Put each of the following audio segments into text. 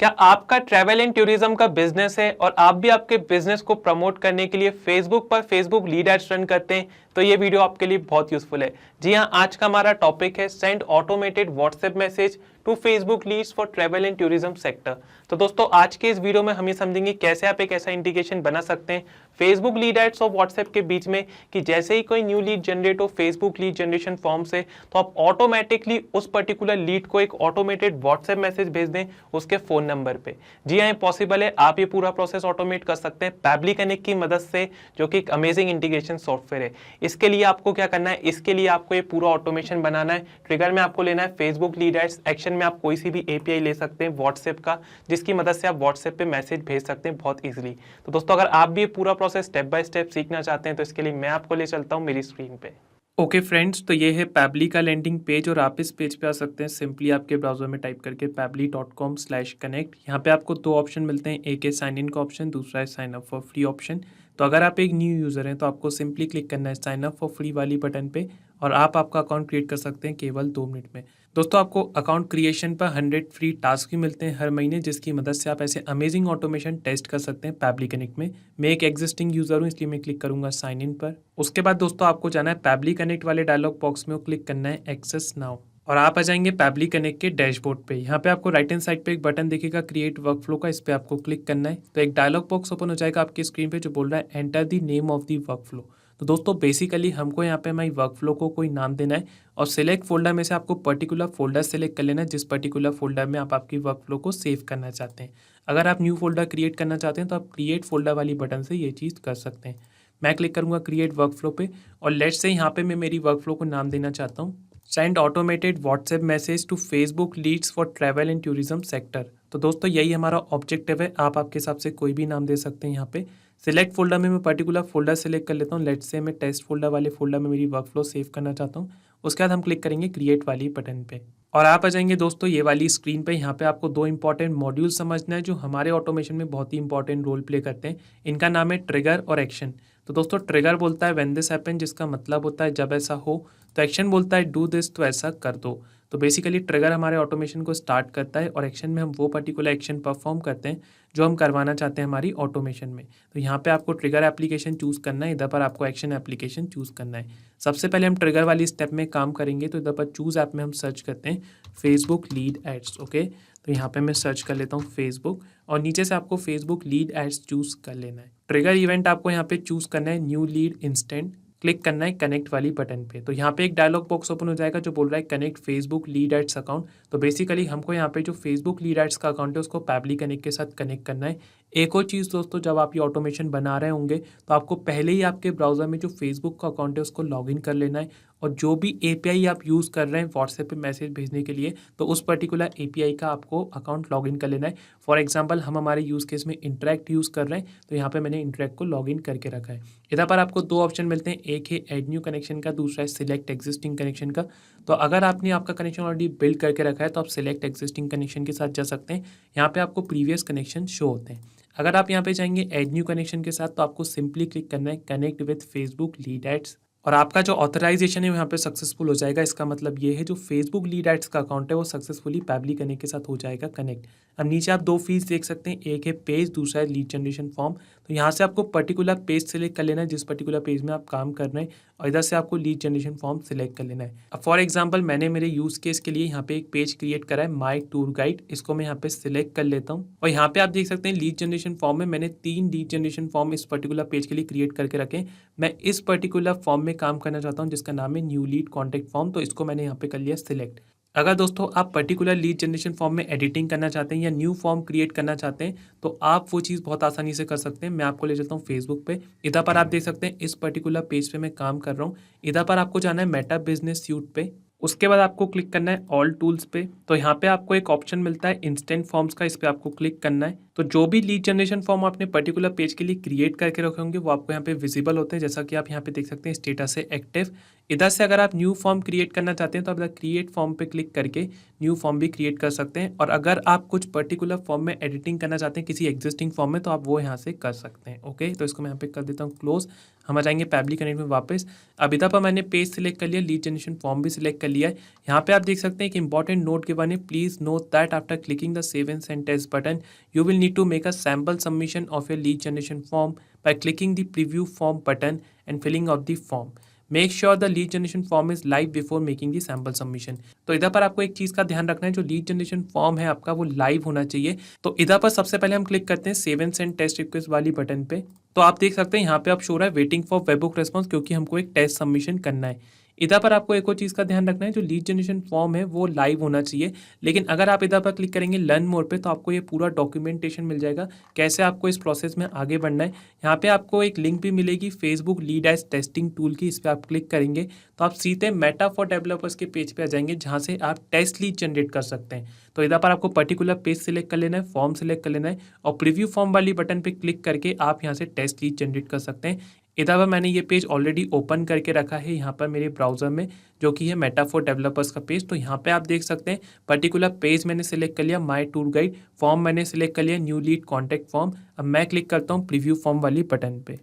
क्या आपका travel and tourism का बिजनेस है और आप भी आपके बिजनेस को प्रमोट करने के लिए फेसबुक पर फेसबुक लीड एड्स रन करते हैं तो ये वीडियो आपके लिए बहुत यूजफुल है। जी हाँ, आज का हमारा टॉपिक है send automated WhatsApp message to Facebook leads for travel and tourism sector. तो दोस्तों आज के इस वीडियो में हम ये समझेंगे कैसे आप एक ऐसा इंटीग्रेशन बना सकते हैं फेसबुक लीड एड्स और व्हाट्सएप के बीच में कि जैसे ही कोई न्यू लीड जनरेट हो फेसबुक लीड जनरेशन फॉर्म से तो आप ऑटोमेटिकली उस पर्टिकुलर लीड को एक ऑटोमेटेड व्हाट्सएप मैसेज भेज दें उसके फोन नंबर पे। जी हाँ, पॉसिबल है। आप ये पूरा प्रोसेस ऑटोमेट कर सकते हैं पैबली कनेक्ट की मदद से, जो कि एक अमेजिंग इंटीग्रेशन सॉफ्टवेयर है। इसके लिए आपको क्या करना है, इसके लिए आपको ये पूरा ऑटोमेशन बनाना है। ट्रिगर में आपको लेना है फेसबुक लीड एड्स, एक्शन में आप कोई सी भी एपीआई ले सकते हैं व्हाट्सएप का, जिसकी मदद से आप व्हाट्सएप पे मैसेज भेज सकते हैं बहुत इजीली। तो दोस्तों अगर आप भी ये पूरा प्रोसेस स्टेप बाय स्टेप सीखना चाहते हैं तो इसके लिए मैं आपको ले चलता हूँ मेरी स्क्रीन पे। ओके फ्रेंड्स, तो ये है पैबली का लैंडिंग पेज और आप इस पेज पे आ सकते हैं सिंपली आपके ब्राउजर में टाइप करके pabbly.com/connect। यहाँ पे आपको दो ऑप्शन मिलते हैं, एक है साइन इन का ऑप्शन, दूसरा है sign up for free option. तो अगर आप एक न्यू यूज़र हैं तो आपको सिंपली क्लिक करना है साइन अप फॉर फ्री वाली बटन पे और आप आपका अकाउंट क्रिएट कर सकते हैं केवल 2 मिनट में। दोस्तों आपको अकाउंट क्रिएशन पर 100 फ्री टास्क भी मिलते हैं हर महीने, जिसकी मदद से आप ऐसे अमेजिंग ऑटोमेशन टेस्ट कर सकते हैं पैबली कनेक्ट में। मैं एक एग्जिस्टिंग यूज़र हूँ इसलिए मैं क्लिक करूंगा साइन इन पर। उसके बाद दोस्तों आपको जाना है पैबली कनेक्ट वाले डायलॉग बॉक्स में और क्लिक करना है एक्सेस नाउ और आप आ जाएंगे पैबली कनेक्ट के डैशबोर्ड पे। यहाँ पे आपको राइट हैंड साइड पे एक बटन दिखेगा क्रिएट वर्कफ्लो का, इस पे आपको क्लिक करना है। तो एक डायलॉग बॉक्स ओपन हो जाएगा आपकी स्क्रीन पे जो बोल रहा है enter the name of the workflow. तो दोस्तों बेसिकली हमको यहाँ पे हमारी वर्कफ्लो को कोई नाम देना है और सिलेक्ट फोल्डर में से आपको पर्टिकुलर फोल्डर सेलेक्ट कर लेना है जिस पर्टिकुलर फोल्डर में आप आपकी वर्कफ्लो को सेव करना चाहते हैं। अगर आप न्यू फोल्डर क्रिएट करना चाहते हैं तो आप क्रिएट फोल्डर वाली बटन से ये चीज़ कर सकते हैं। मैं क्लिक करूँगा क्रिएट वर्कफ्लो पे और लेट्स से यहाँ पे मैं मेरी वर्कफ्लो को नाम देना चाहता हूँ send automated WhatsApp message to Facebook leads for travel and tourism sector. तो दोस्तों यही हमारा ऑब्जेक्टिव है, आप आपके हिसाब से कोई भी नाम दे सकते हैं। यहाँ पे सिलेक्ट फोल्डर में मैं पर्टिकुलर फोल्डर सेलेक्ट कर लेता हूँ। लेट्स से मैं टेस्ट फोल्डर वाले फोल्डर में मेरी वर्कफ्लो सेव करना चाहता हूँ। उसके बाद हम क्लिक करेंगे क्रिएट वाली बटन पे और आप आ जाएंगे दोस्तों ये वाली स्क्रीन पे। यहाँ पे आपको दो इंपॉर्टेंट मॉड्यूल समझना है जो हमारे ऑटोमेशन में बहुत ही इंपॉर्टेंट रोल प्ले करते हैं। इनका नाम है ट्रिगर और एक्शन। तो दोस्तों ट्रिगर बोलता है व्हेन दिस हैपन, जिसका मतलब होता है जब ऐसा हो। तो एक्शन बोलता है डू दिस, तो ऐसा कर दो। तो बेसिकली ट्रिगर हमारे ऑटोमेशन को स्टार्ट करता है और एक्शन में हम वो पर्टिकुलर एक्शन परफॉर्म करते हैं जो हम करवाना चाहते हैं हमारी ऑटोमेशन में। तो यहाँ पे आपको ट्रिगर एप्लीकेशन चूज़ करना है, इधर पर आपको एक्शन एप्लीकेशन चूज़ करना है। सबसे पहले हम ट्रिगर वाली स्टेप में काम करेंगे तो इधर पर चूज़ ऐप में हम सर्च करते हैं फेसबुक लीड एड्स। ओके, तो यहाँ पे मैं सर्च कर लेता हूँ फेसबुक और नीचे से आपको फेसबुक लीड एड्स चूज़ कर लेना है। ट्रिगर इवेंट आपको यहाँ पे चूज़ करना है न्यू लीड इंस्टेंट, क्लिक करना है कनेक्ट वाली बटन पे। तो यहाँ पे एक डायलॉग बॉक्स ओपन हो जाएगा जो बोल रहा है connect Facebook lead ads account. तो बेसिकली हमको यहाँ पे जो फेसबुक लीड एड्स का अकाउंट है उसको पैबली कनेक्ट के साथ कनेक्ट करना है। एक और चीज़ दोस्तों, जब आप ये ऑटोमेशन बना रहे होंगे तो आपको पहले ही आपके ब्राउजर में जो फेसबुक का अकाउंट है उसको लॉगिन कर लेना है और जो भी एपीआई आप यूज़ कर रहे हैं व्हाट्सएप पे मैसेज भेजने के लिए तो उस पर्टिकुलर एपीआई का आपको अकाउंट लॉगिन कर लेना है। फॉर एग्जांपल हम हमारे यूज़ केस में इंटरेक्ट यूज़ कर रहे हैं तो यहाँ पे मैंने इंटरेक्ट को लॉगिन करके रखा है। इधर पर आपको दो ऑप्शन मिलते हैं, एक है ऐड न्यू कनेक्शन का, दूसरा है सिलेक्ट एग्जिस्टिंग कनेक्शन का। तो अगर आपने आपका कनेक्शन ऑलरेडी बिल्ड करके रखा है तो आप सिलेक्ट एग्जिस्टिंग कनेक्शन के साथ जा सकते हैं। यहाँ पे आपको प्रीवियस कनेक्शन शो होते हैं। अगर आप यहाँ पे जाएंगे ऐड न्यू कनेक्शन के साथ तो आपको सिंपली क्लिक करना है connect with Facebook lead ads और आपका जो ऑथराइजेशन है यहाँ पे सक्सेसफुल हो जाएगा। इसका मतलब ये है जो फेसबुक लीड एड्स का अकाउंट है वो सक्सेसफुली पैबली कनेक्ट के साथ हो जाएगा कनेक्ट। अब नीचे आप दो फीस देख सकते हैं, एक है पेज, दूसरा है लीड जनरेशन फॉर्म। तो यहाँ से आपको पर्टिकुलर पेज सेलेक्ट कर लेना है जिस पर्टिकुलर पेज में आप काम कर रहे हैं और इधर से आपको लीड जनरेशन फॉर्म सेलेक्ट कर लेना है। अब फॉर एग्जाम्पल मैंने मेरे यूज़ केस के लिए यहाँ पे एक पेज क्रिएट करा है माई टूर गाइड, इसको मैं यहाँ पे सिलेक्ट कर लेता हूँ और यहाँ पे आप देख सकते हैं लीड जनरेशन फॉर्म में मैंने 3 लीड जनरेशन फॉर्म इस पर्टिकुलर पेज के लिए क्रिएट करके रखे। मैं इस पर्टिकुलर फॉर्म में काम करना चाहता हूँ जिसका नाम है न्यू लीड कॉन्टैक्ट फॉर्म, तो इसको मैंने यहाँ पे कर लिया सिलेक्ट। अगर दोस्तों आप पर्टिकुलर लीड जनरेशन फॉर्म में एडिटिंग करना चाहते हैं या न्यू फॉर्म क्रिएट करना चाहते हैं तो आप वो चीज़ बहुत आसानी से कर सकते हैं। मैं आपको ले जाता हूँ फेसबुक पे। इधर पर आप देख सकते हैं इस पर्टिकुलर पेज पे मैं काम कर रहा हूँ। इधर पर आपको जाना है मेटा बिजनेस सूट पे, उसके बाद आपको क्लिक करना है ऑल टूल्स पे। तो यहाँ पे आपको एक ऑप्शन मिलता है इंस्टेंट फॉर्म्स का, इस पे आपको क्लिक करना है। तो जो भी लीड जनरेशन फॉर्म आपने पर्टिकुलर पेज के लिए क्रिएट करके रखे होंगे वो आपको यहाँ पे विजिबल होते हैं, जैसा कि आप यहाँ पे देख सकते हैं स्टेटस है एक्टिव, इधर से अगर आप न्यू फॉर्म क्रिएट करना चाहते हैं तो आप इधर क्रिएट फॉर्म पे क्लिक करके न्यू फॉर्म भी क्रिएट कर सकते हैं। और अगर आप कुछ पर्टिकुलर फॉर्म में एडिटिंग करना चाहते हैं किसी एग्जिस्टिंग फॉर्म में तो आप वो यहाँ से कर सकते हैं। ओके, तो इसको मैं यहाँ पे कर देता हूँ क्लोज। हम आ जाएंगे पैबली कनेक्ट में वापस। अब इधर पर मैंने पेज सिलेक्ट कर लिया, लीड जनरेशन फॉर्म भी सिलेक्ट कर लिया है। यहाँ पे आप देख सकते हैं कि इंपॉर्टेंट नोट गिवन है, please note that after clicking the save and send test button you will need to make a sample submission of your lead generation form by clicking the preview form button and filling out the form. Make sure the lead generation form is live before making the sample submission. तो इधर पर आपको एक चीज़ का ध्यान रखना है, जो लीड जनरेशन फॉर्म है आपका वो लाइव होना चाहिए। तो इधर पर सबसे पहले हम क्लिक करते हैं save and send test request वाली बटन पे। तो आप देख सकते हैं यहाँ पे आप शो रहा है वेटिंग फॉर वेबबुक रेस्पॉन्स, क्योंकि हमको एक टेस्ट सबमिशन करना है। इधर पर आपको एक और चीज़ का ध्यान रखना है, जो लीड जनरेशन फॉर्म है वो लाइव होना चाहिए। लेकिन अगर आप इधर पर क्लिक करेंगे लर्न मोर पे तो आपको ये पूरा डॉक्यूमेंटेशन मिल जाएगा कैसे आपको इस प्रोसेस में आगे बढ़ना है। यहाँ पे आपको एक लिंक भी मिलेगी Facebook lead ads testing tool की, इस पर आप क्लिक करेंगे तो आप सीधे मेटा फॉर डेवलपर्स के पेज पे आ जाएंगे, जहाँ से आप टेस्ट लीड जनरेट कर सकते हैं। तो इधर पर आपको पर्टिकुलर पेज सिलेक्ट कर लेना है, फॉर्म सिलेक्ट कर लेना है और प्रीव्यू फॉर्म वाली बटन पे क्लिक करके आप यहाँ से टेस्ट लीड जनरेट कर सकते हैं। इधर पर मैंने ये पेज ऑलरेडी ओपन करके रखा है यहाँ पर मेरे ब्राउजर में, जो कि है मेटा फॉर डेवलपर्स का पेज। तो यहाँ पे आप देख सकते हैं पर्टिकुलर पेज मैंने सिलेक्ट कर लिया, माय टूर गाइड, फॉर्म मैंने सिलेक्ट कर लिया न्यू लीड कॉन्टैक्ट फॉर्म। अब मैं क्लिक करता हूँ प्रीव्यू फॉर्म वाली बटन पे।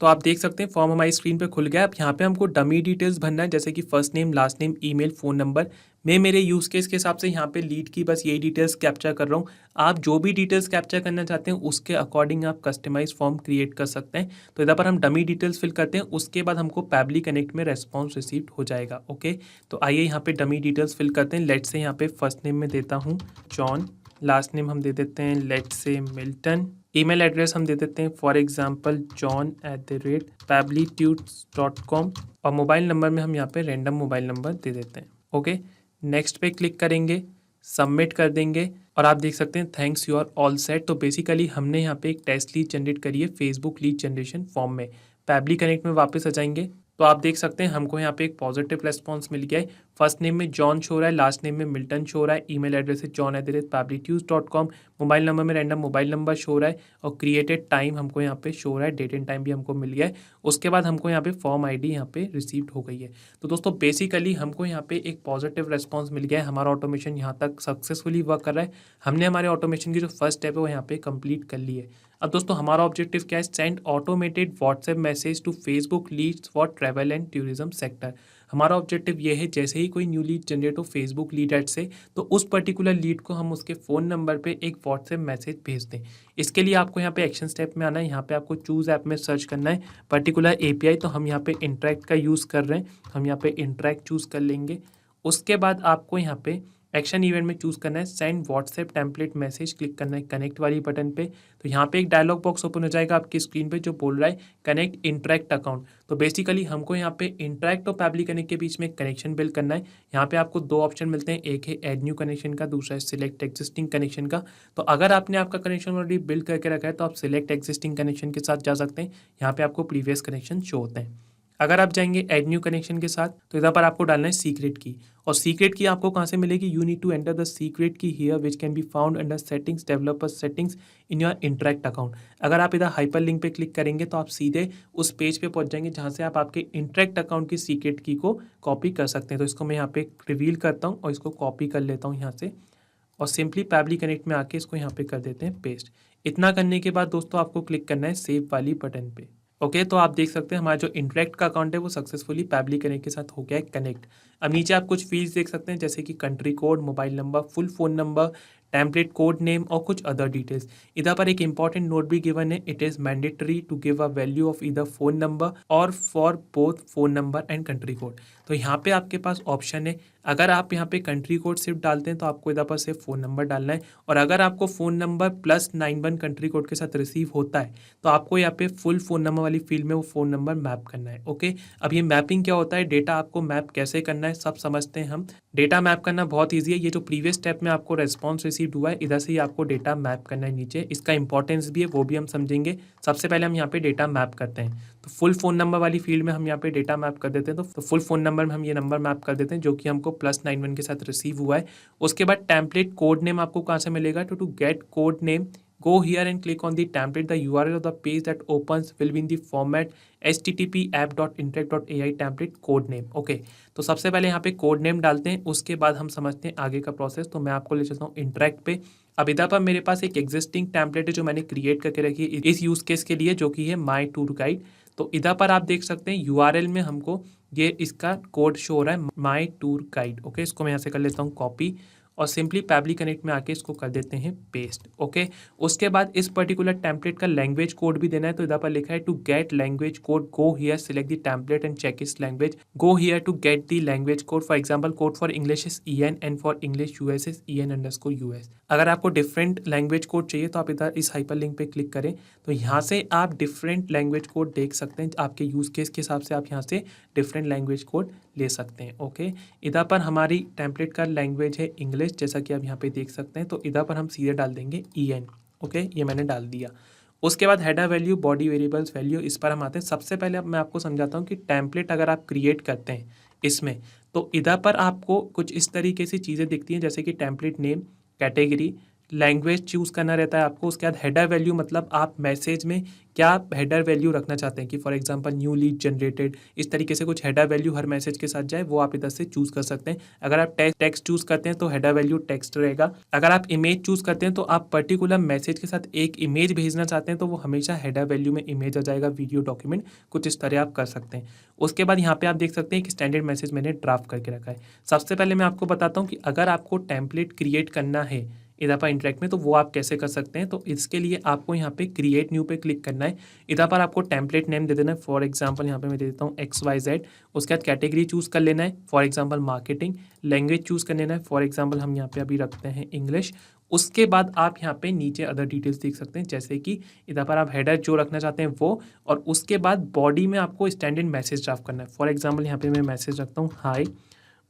तो आप देख सकते हैं फॉर्म हमारी स्क्रीन पे खुल गया। अब यहाँ पे हमको डमी डिटेल्स भरना है, जैसे कि first name, last name, email, phone number. मैं मेरे यूज़ केस के हिसाब से यहाँ पे लीड की बस यही डिटेल्स कैप्चर कर रहा हूँ। आप जो भी डिटेल्स कैप्चर करना चाहते हैं उसके अकॉर्डिंग आप कस्टमाइज फॉर्म क्रिएट कर सकते हैं। तो इधर पर हम डमी डिटेल्स फिल करते हैं, उसके बाद हमको पैबली कनेक्ट में रेस्पॉन्स रिसीव हो जाएगा। ओके, तो आइए यहाँ पे डमी डिटेल्स फिल करते हैं। लेट से यहाँ पे फर्स्ट नेम में देता हूँ जॉन, लास्ट नेम हम दे देते हैं लेट से मिल्टन, ईमेल एड्रेस हम दे देते हैं फॉर एग्जांपल john@pablitudes.com और मोबाइल नंबर में हम यहाँ पे रैंडम मोबाइल नंबर दे देते हैं। ओके, नेक्स्ट पे क्लिक करेंगे, सबमिट कर देंगे और आप देख सकते हैं thanks you are all set. तो बेसिकली हमने यहाँ पे एक टेस्ट लीड जनरेट करी है फेसबुक लीड जनरेशन फॉर्म में। पैबली कनेक्ट में वापस आ जाएंगे तो आप देख सकते हैं हमको यहाँ पे एक पॉजिटिव रेस्पॉन्स मिल गया है। फर्स्ट नेम में जॉन शो रहा है, लास्ट नेम में मिल्टन शो रहा है, ईमेल एड्रेस है john@pablitudes.com, मोबाइल नंबर में रैंडम मोबाइल नंबर शो रहा है और क्रिएटेड टाइम हमको यहाँ पे शो रहा है, डेट एंड टाइम भी हमको मिल गया है। उसके बाद हमको यहाँ पे फॉर्म आईडी यहाँ पे रिसीव्ड हो गई है। तो दोस्तों बेसिकली हमको यहाँ पे एक पॉजिटिव रेस्पॉन्स मिल गया है, हमारा ऑटोमेशन यहाँ तक सक्सेसफुली वर्क कर रहा है। हमने हमारे ऑटोमेशन की जो फर्स्ट स्टेप है वो यहाँ पे कंप्लीट कर ली है। अब दोस्तों हमारा ऑब्जेक्टिव क्या है, send automated WhatsApp message to Facebook leads for travel and tourism sector. हमारा ऑब्जेक्टिव ये है जैसे ही कोई न्यू लीड जनरेट हो फेसबुक लीड एड से, तो उस पर्टिकुलर लीड को हम उसके फ़ोन नंबर पे एक व्हाट्सएप मैसेज भेज दें। इसके लिए आपको यहाँ पे एक्शन स्टेप में आना है, यहाँ पे आपको चूज़ ऐप में सर्च करना है पर्टिकुलर एपीआई। तो हम यहाँ पे इंटरेक्ट का यूज़ कर रहे हैं, हम यहाँ पे इंटरेक्ट चूज़ कर लेंगे। उसके बाद आपको यहाँ पे एक्शन इवेंट में चूज़ करना है send WhatsApp template message, click करना है कनेक्ट वाली बटन पे। तो यहाँ पे एक डायलॉग बॉक्स ओपन हो जाएगा आपकी स्क्रीन पे जो बोल रहा है कनेक्ट इंटरेक्ट अकाउंट। तो बेसिकली हमको यहाँ पे इंटरेक्ट और पैबली कनेक्ट के बीच में कनेक्शन बिल्ड करना है। यहाँ पे आपको दो ऑप्शन मिलते हैं, एक है ऐड न्यू कनेक्शन का, दूसरा है सिलेक्ट एग्जिस्टिंग कनेक्शन का। तो अगर आपने आपका कनेक्शन ऑलरेडी बिल्ड करके रखा है तो आप सिलेक्ट एग्जिस्टिंग कनेक्शन के साथ जा सकते हैं। यहाँ पे आपको प्रीवियस कनेक्शन शो होते हैं। अगर आप जाएंगे ऐड न्यू कनेक्शन के साथ तो इधर पर आपको डालना है सीक्रेट की, और सीक्रेट की आपको कहाँ से मिलेगी, you need to enter the secret key here which can be found under settings developer settings in your Interakt account. अगर आप इधर हाइपर लिंक पे क्लिक करेंगे तो आप सीधे उस पेज पे पहुंच जाएंगे जहाँ से आप आपके इंटरेक्ट अकाउंट की सीक्रेट की को कॉपी कर सकते हैं। तो इसको मैं यहाँ पे रिवील करता हूँ और इसको कॉपी कर लेता हूँ यहाँ से और सिंपली पैबली कनेक्ट में आके इसको यहाँ पे कर देते हैं पेस्ट। इतना करने के बाद दोस्तों आपको क्लिक करना है सेव वाली बटन पे। ओके, तो आप देख सकते हैं हमारा जो इंटरेक्ट का अकाउंट है वो सक्सेसफुली पैबली कनेक्ट के साथ हो गया है कनेक्ट। अब नीचे आप कुछ फील्ड्स देख सकते हैं जैसे कि country code, mobile number, full phone number, template code name और कुछ अदर डिटेल्स। इधर पर एक इंपॉर्टेंट नोट भी गिवन है, it is mandatory to give a value of either phone number और for both phone number and country code. तो यहाँ पे आपके पास ऑप्शन है, अगर आप यहाँ पे कंट्री कोड सिर्फ डालते हैं तो आपको इधर पर सिर्फ फ़ोन नंबर डालना है, और अगर आपको फ़ोन नंबर +91 कंट्री कोड के साथ रिसीव होता है तो आपको यहाँ पे फुल फ़ोन नंबर वाली फील्ड में वो फ़ोन नंबर मैप करना है। ओके, अब ये मैपिंग क्या होता है, डेटा आपको मैप कैसे करना है सब समझते हैं हम। डेटा मैप करना बहुत ईजी है, ये जो प्रीवियस स्टेप में आपको रेस्पॉन्स रिसीव हुआ है इधर से ही आपको डेटा मैप करना है नीचे, इसका इंपॉर्टेंस भी है वो भी हम समझेंगे। सबसे पहले हम यहाँ पे डेटा मैप करते हैं, तो फुल फ़ोन नंबर वाली फील्ड में हम यहाँ पे डेटा मैप कर देते हैं। तो फुल फ़ोन नंबर में हम ये नंबर मैप कर देते हैं जो कि हमको +91 के साथ रिसीव हुआ है। उसके बाद टेम्पलेट कोड नेम आपको कहाँ से मिलेगा, to get code name Go here and click on the template. The URL of the page that opens will be in the format http app.interact.ai template code name. Okay, तो सबसे पहले यहाँ पे code name डालते हैं, उसके बाद हम समझते हैं आगे का प्रोसेस। तो मैं आपको ले चलता हूँ इंटरेक्ट पे। अब इधर पर मेरे पास एक एग्जिस्टिंग टेम्पलेट है जो मैंने क्रिएट करके रखी है इस यूज केस के लिए, जो कि है माई टूर गाइड। तो इधर पर आप देख सकते हैं यूआरएल में हमको ये इसका कोड शो हो रहा है, माई टूर गाइड। ओके, इसको मैं यहाँ से कर लेता हूँ कॉपी और सिंपली पैबली कनेक्ट में आके इसको कर देते हैं पेस्ट। ओके, उसके बाद इस पर्टिकुलर टेम्पलेट का लैंग्वेज कोड भी देना है। तो इधर पर लिखा है to get language code go here select the template and check इस language. Go here to get the language code. For example code for English is EN and for English US is EN_US। अगर आपको different language code चाहिए तो आप इधर इस hyper link पे click करें, तो यहाँ से आप डिफरेंट लैंग्वेज कोड देख सकते हैं। आपके यूज केस के हिसाब से आप यहाँ से डिफरेंट लैंग्वेज कोड ले सकते हैं। ओके, इधर पर हमारी टेम्पलेट का लैंग्वेज है इंग्लिश, जैसा कि आप यहाँ पे देख सकते हैं। तो इधर पर हम सीधे डाल देंगे EN। ओके, ये मैंने डाल दिया। उसके बाद header value, body variables value, इस पर हम आते हैं। सबसे पहले अब मैं आपको समझाता हूँ कि टेम्पलेट अगर आप क्रिएट करते हैं इसमें, तो इधर पर आपको कुछ इस तरीके से चीज़ें दिखती हैं, जैसे कि template name, category, language choose करना रहता है आपको। उसके बाद हेडर वैल्यू, मतलब आप मैसेज में क्या हेडर वैल्यू रखना चाहते हैं कि for example new lead generated, इस तरीके से कुछ हेडर वैल्यू हर मैसेज के साथ जाए, वो आप इधर से चूज़ कर सकते हैं। अगर आप टेक्स्ट चूज़ करते हैं तो हेडर वैल्यू टेक्स्ट रहेगा। अगर आप इमेज चूज़ करते हैं तो आप पर्टिकुलर मैसेज के साथ एक इमेज भेजना चाहते हैं तो वो हमेशा हेडर वैल्यू में इमेज आ जाएगा, वीडियो, डॉक्यूमेंट, कुछ इस तरह आप कर सकते हैं। उसके बाद यहाँ पे आप देख सकते हैं कि स्टैंडर्ड मैसेज मैंने ड्राफ्ट करके रखा है। सबसे पहले मैं आपको बताता हूँ कि अगर आपको टेम्पलेट क्रिएट करना है इधर पर इंटरेक्ट में, तो वो आप कैसे कर सकते हैं। तो इसके लिए आपको यहाँ पे क्रिएट न्यू पे क्लिक करना है। इधर पर आपको टेम्पलेट नेम दे देना है। फॉर एग्जांपल यहाँ पे मैं दे देता हूँ XYZ। उसके बाद कैटेगरी चूज़ कर लेना है, for example marketing. Language choose कर लेना है, फॉर एग्जांपल हम यहाँ पे अभी रखते हैं इंग्लिश। उसके बाद आप यहाँ पे नीचे अदर डिटेल्स देख सकते हैं, जैसे कि इधर पर आप हेडर जो रखना चाहते हैं वो, और उसके बाद बॉडी में आपको स्टैंडर्ड मैसेज ड्राफ्ट करना है। फॉर एग्जाम्पल यहाँ पे मैं मैसेज रखता हूँ हाई,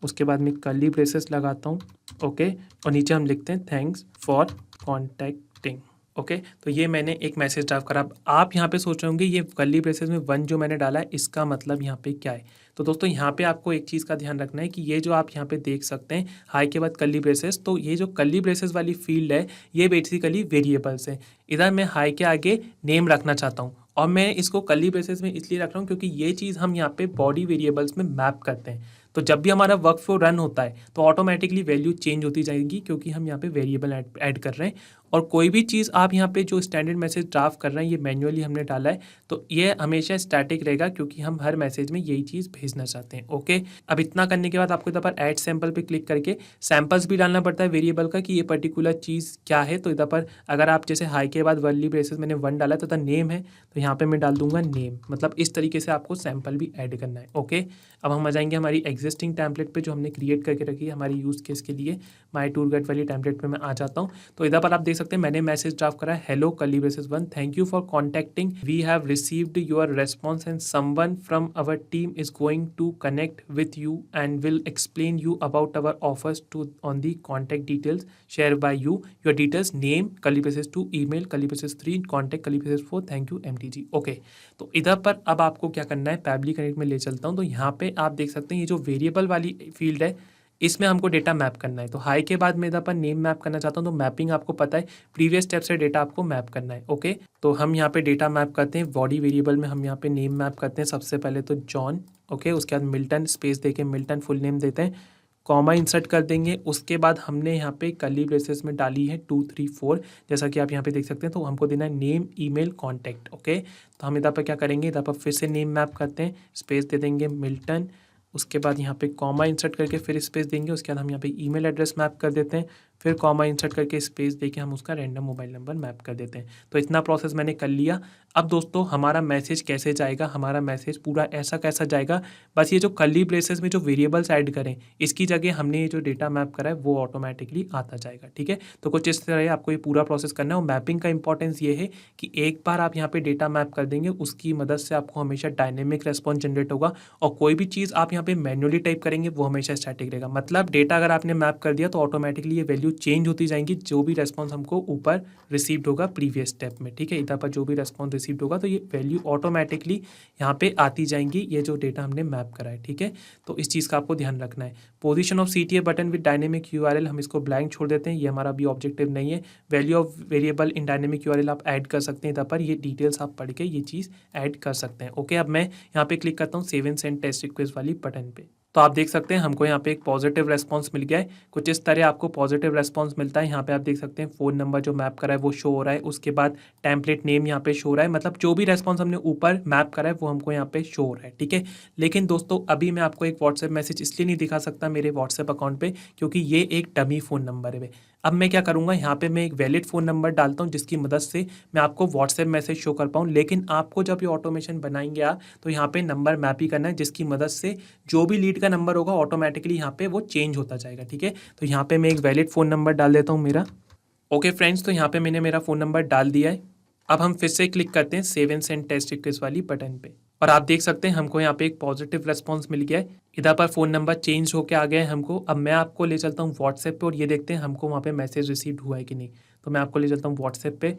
उसके बाद मैं कर्ली ब्रेसेस लगाता हूँ। ओके, और नीचे हम लिखते हैं थैंक्स फॉर कॉन्टैक्टिंग। ओके, तो ये मैंने एक मैसेज ड्राफ्ट करा। अब आप यहाँ पे सोच रहे होंगे ये कर्ली ब्रेसेस में 1 जो मैंने डाला है इसका मतलब यहाँ पे क्या है। तो दोस्तों यहाँ पे आपको एक चीज़ का ध्यान रखना है कि ये जो आप यहाँ पे देख सकते हैं हाई के बाद कर्ली ब्रेसेस, तो ये जो कर्ली ब्रेसेस वाली फील्ड है ये बेसिकली वेरिएबल्स है। इधर मैं हाई के आगे नेम रखना चाहता हूँ और मैं इसको कर्ली ब्रेसेस में इसलिए रख रहा हूँ क्योंकि ये चीज़ हम यहाँ पे बॉडी वेरिएबल्स में मैप करते हैं। तो जब भी हमारा वर्क फ्लो रन होता है तो ऑटोमेटिकली वैल्यू चेंज होती जाएगी, क्योंकि हम यहाँ पे वेरिएबल ऐड कर रहे हैं। और कोई भी चीज़ आप यहाँ पे जो स्टैंडर्ड मैसेज ड्राफ्ट कर रहे हैं ये मैन्युअली हमने डाला है, तो ये हमेशा स्टैटिक रहेगा क्योंकि हम हर मैसेज में यही चीज़ भेजना चाहते हैं। ओके, अब इतना करने के बाद आपको इधर पर ऐड सैम्पल पे क्लिक करके सैम्पल्स भी डालना पड़ता है वेरिएबल का कि ये पर्टिकुलर चीज़ क्या है। तो इधर पर अगर आप जैसे हाई के बाद वर्ली ब्रेसेस मैंने 1 डाला तो नेम है, तो यहाँ पर मैं डाल दूंगा नेम। मतलब इस तरीके से आपको सैम्पल भी ऐड करना है। ओके, अब हम आ जाएंगे हमारी एग्जिस्टिंग टेम्पलेट पे जो हमने क्रिएट करके रखी है हमारी यूज़ केस के लिए। माई टूर गाइड वाली टेम्पलेट पे मैं आ जाता हूँ। तो इधर पर आप देख सकते हैं मैंने मैसेज ड्राफ्ट करा है, hello curly braces 1, thank you for contacting, we have received your response and someone from our team is going to connect with you and will explain you about our offers to on the contact details share by you, your details name curly braces 2, email curly braces 3, contact curly braces 4, thank you MTG। Okay, तो इधर पर अब आपको क्या करना है, Pabbly connect में ले चलता हूँ। तो यहाँ पे आप देख सकते हैं ये जो वेरिएबल वाली फील्ड है इसमें हमको डेटा मैप करना है। तो हाई के बाद मैं इधर पर नेम मैप करना चाहता हूँ, तो मैपिंग आपको पता है प्रीवियस स्टेप से डेटा आपको मैप करना है। ओके, तो हम यहाँ पे डेटा मैप करते हैं। बॉडी वेरिएबल में हम यहाँ पे नेम मैप करते हैं। सबसे पहले तो जॉन, ओके, उसके बाद मिल्टन, स्पेस देके मिल्टन फुल नेम देते हैं, कॉमा इंसर्ट कर देंगे। उसके बाद हमने यहाँ पे कर्ली ब्रेसेस में डाली है 2 3 4, जैसा कि आप यहाँ पे देख सकते हैं। तो हमको देना है नेम ईमेल कॉन्टैक्ट। ओके, तो हम इधर पर क्या करेंगे, इधर पर फिर से नेम मैप करते हैं, स्पेस दे देंगे मिल्टन, उसके बाद यहाँ पे कॉमा इंसर्ट करके फिर स्पेस देंगे। उसके बाद हम यहाँ पे ईमेल एड्रेस मैप कर देते हैं, फिर कॉमा इंसर्ट करके स्पेस देके हम उसका रैंडम मोबाइल नंबर मैप कर देते हैं। तो इतना प्रोसेस मैंने कर लिया। अब दोस्तों हमारा मैसेज कैसे जाएगा, हमारा मैसेज पूरा ऐसा कैसा जाएगा, बस ये जो कर्ली ब्रेसेस में जो वेरिएबल्स ऐड करें इसकी जगह हमने ये जो डेटा मैप करा है वो ऑटोमेटिकली आता जाएगा। ठीक है, तो कुछ इस तरह आपको ये पूरा प्रोसेस करना है। और मैपिंग का इंपॉर्टेंस ये है कि एक बार आप यहाँ पे डेटा मैप कर देंगे उसकी मदद से आपको हमेशा डायनेमिक रेस्पॉन्स जनरेट होगा, और कोई भी चीज़ आप यहाँ पे मैन्युअली टाइप करेंगे वो हमेशा स्टैटिक रहेगा। मतलब डेटा अगर आपने मैप कर दिया तो ऑटोमेटिकली ये वैल्यू वैल्यू चेंज होती जाएंगी, जो भी रेस्पॉन्स हमको ऊपर रिसीव्ड होगा प्रीवियस स्टेप में, ठीक है। इधर पर जो भी रेस्पॉन्स रिसीव्ड होगा तो ये वैल्यू ऑटोमेटिकली यहाँ पे आती जाएंगी, ये जो डेटा हमने मैप करा है, ठीक है। तो इस चीज़ का आपको ध्यान रखना है। Position of CTA button with dynamic URL, हम इसको ब्लैंक छोड़ देते हैं, ये हमारा भी ऑब्जेक्टिव नहीं है। Value of variable in dynamic URL आप ऐड कर सकते हैं इधर पर, ये डिटेल्स आप पढ़ के ये चीज़ ऐड कर सकते हैं। ओके, अब मैं यहाँ पे क्लिक करता हूँ save and send test request वाली बटन पे। तो आप देख सकते हैं हमको यहाँ पे एक पॉजिटिव रेस्पॉन्स मिल गया है। कुछ इस तरह आपको पॉजिटिव रेस्पॉन्स मिलता है। यहाँ पे आप देख सकते हैं फ़ोन नंबर जो मैप करा है वो शो हो रहा है, उसके बाद टेम्पलेट नेम यहाँ पे शो हो रहा है, मतलब जो भी रेस्पॉन्स हमने ऊपर मैप करा है वो हमको यहाँ पे शो हो रहा है, ठीक है। लेकिन दोस्तों अभी मैं आपको एक व्हाट्सएप मैसेज इसलिए नहीं दिखा सकता मेरे व्हाट्सएप अकाउंट पे, क्योंकि ये एक डमी फ़ोन नंबर है। अब मैं क्या करूँगा, यहाँ पे मैं एक वैलिड फ़ोन नंबर डालता हूँ जिसकी मदद से मैं आपको व्हाट्सएप मैसेज शो कर पाऊँ। लेकिन आपको जब ये ऑटोमेशन बनाएंगे आप, तो यहाँ पे नंबर मैप ही करना है, जिसकी मदद से जो भी लीड का नंबर होगा ऑटोमेटिकली यहाँ पे वो चेंज होता जाएगा, ठीक है। तो यहाँ पे मैं एक वैलिड फ़ोन नंबर डाल देता हूँ मेरा। ओके फ्रेंड्स, तो यहाँ पे मैंने मेरा फ़ोन नंबर डाल दिया है। अब हम फिर से क्लिक करते हैं save and send test request वाली बटन पे, और आप देख सकते हैं हमको यहाँ पे एक पॉजिटिव रेस्पॉन्स मिल गया है। इधर पर फ़ोन नंबर चेंज होके आ गया है हमको। अब मैं आपको ले चलता हूँ व्हाट्सएप पे और ये देखते हैं हमको वहाँ पे मैसेज रिसीव हुआ है कि नहीं। तो मैं आपको ले चलता हूँ व्हाट्सएप पे,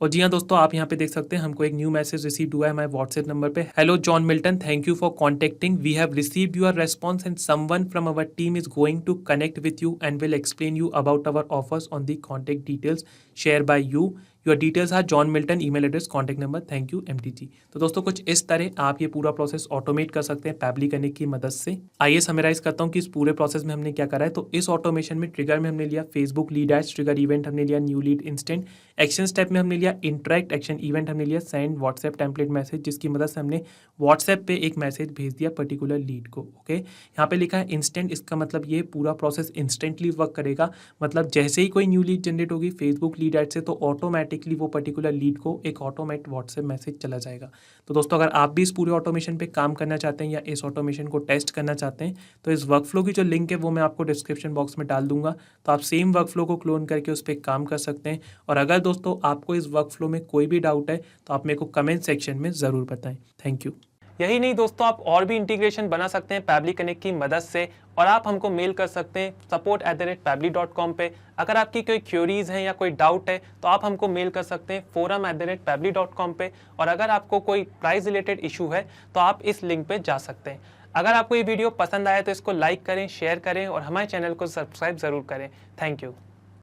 और जी हाँ दोस्तों, आप यहाँ पे देख सकते हैं हमको एक न्यू मैसेज रिसीव हुआ है हमारे व्हाट्सएप नंबर पे। Hello John Milton, thank you for contacting, we have received your response and someone from our team is going to connect with you and will explain you about our offers on the contact details share by you. Your details are John Milton, email address, contact number, thank you MTG। तो दोस्तों कुछ इस तरह आप ये पूरा process automate कर सकते हैं पैबली कनेक्ट की मदद से। आइए समराइज करता हूँ कि इस पूरे प्रोसेस में हमने क्या करा है। तो इस ऑटोमेशन में ट्रिगर में हमने लिया Facebook lead ads, trigger event हमने लिया new lead instant, action step में हमने लिया इंटरेक्ट, एक्शन इवेंट हमने लिया सेंड व्हाट्सएप टेम्पलेट मैसेज, जिसकी मदद से हमने व्हाट्सएप पे एक मैसेज भेज दिया पर्टिकुलर लीड को। ओके, यहाँ पे लिखा है इंस्टेंट, इसका मतलब ये पूरा प्रोसेस इंस्टेंटली वर्क करेगा। मतलब जैसे ही कोई न्यू लीड जनरेट होगी फेसबुक लीड एड से, तो ऑटोमेटिकली वो पर्टिकुलर लीड को एक ऑटोमेट व्हाट्सएप मैसेज चला जाएगा। तो दोस्तों अगर आप भी इस पूरे ऑटोमेशन पे काम करना चाहते हैं या इस ऑटोमेशन को टेस्ट करना चाहते हैं, तो इस वर्कफ्लो की जो लिंक है वो मैं आपको डिस्क्रिप्शन बॉक्स में डाल दूंगा। तो आप सेम वर्कफ्लो को क्लोन करके उस पर काम कर सकते हैं। और अगर दोस्तों आपको इस वर्कफ्लो में कोई भी डाउट है तो आप मेरे को कमेंट सेक्शन में ज़रूर बताएं। Thank you. यही नहीं दोस्तों, आप और भी इंटीग्रेशन बना सकते हैं पैबली कनेक्ट की मदद से, और आप हमको मेल कर सकते हैं support@pably.com पे। अगर आपकी कोई क्वेरीज हैं या कोई डाउट है तो आप हमको मेल कर सकते हैं forum@pably.com पे। और अगर आपको कोई प्राइस रिलेटेड इशू है तो आप इस लिंक पे जा सकते हैं। अगर आपको ये वीडियो पसंद आया तो इसको लाइक करें, शेयर करें और हमारे चैनल को सब्सक्राइब ज़रूर करें। Thank you.